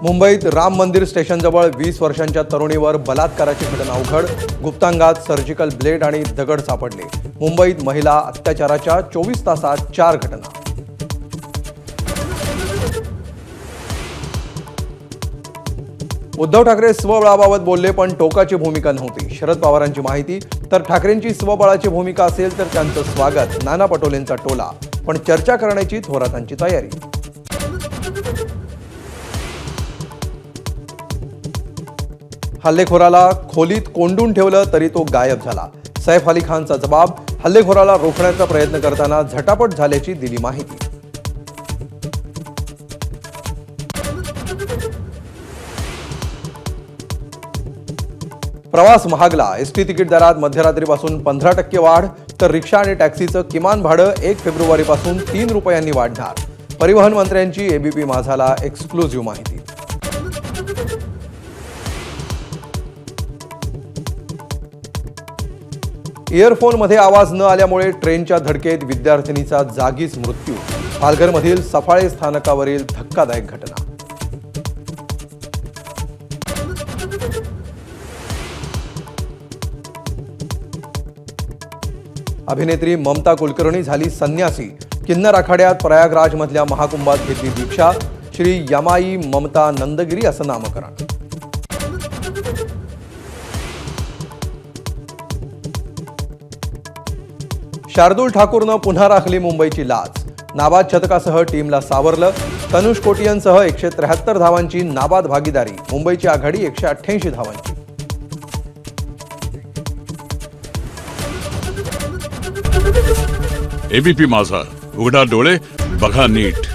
मुंबईत राम मंदिर स्टेशनजवळ 20 वर्षांच्या तरुणीवर बलात्काराची घटना उघड. गुप्तांगात सर्जिकल ब्लेड आणि दगड सापडले. मुंबईत महिला अत्याचाराच्या 24 तासात 4 घटना. उद्धव ठाकरे स्वबळाबाबत बोलले, पण टोकाची भूमिका नव्हती. शरद पवारांची माहिती. तर ठाकरेंची स्वबळाची भूमिका असेल तर त्यांचं स्वागत. नाना पटोलेंचा टोला. पण चर्चा करण्याची थोरातांची तयारी. हल्लेखोराला खोलीत कोंडून ठेवलं तरी तो गायब झाला. सैफ अली खानचा जबाब. हल्लेखोराला रोखण्याचा प्रयत्न करताना झटापट झाल्याची दिली माहिती. प्रवास महागला. एसटी तिकीट दरात मध्यरात्रीपासून 15% वाढ. तर रिक्षा आणि टॅक्सीचं किमान भाडं 1 फेब्रुवारीपासून 3 रुपयांनी वाढणार. परिवहन मंत्र्यांची एबीपी माझाला एक्सक्लुझिव्ह माहिती. इयरफोनमध्ये आवाज न आल्यामुळे ट्रेनच्या धडकेत विद्यार्थिनीचा जागीच मृत्यू. पालघरमधील सफाळे स्थानकावरील धक्कादायक घटना. अभिनेत्री ममता कुलकर्णी झाली संन्यासी. किन्नर आखाड्यात प्रयागराजमधल्या महाकुंभात घेतली दीक्षा. श्री यमाई ममता नंदगिरी असं नामकरण. शार्दूल ठाकूरनं पुन्हा राखली मुंबईची लाज. नाबाद शतकासह टीमला सावरलं. तनुष कोटियनसह 173 धावांची नाबाद भागीदारी. मुंबईची आघाडी 188 धावांची. एबीपी माझा, उघडा डोळे बघा नीट.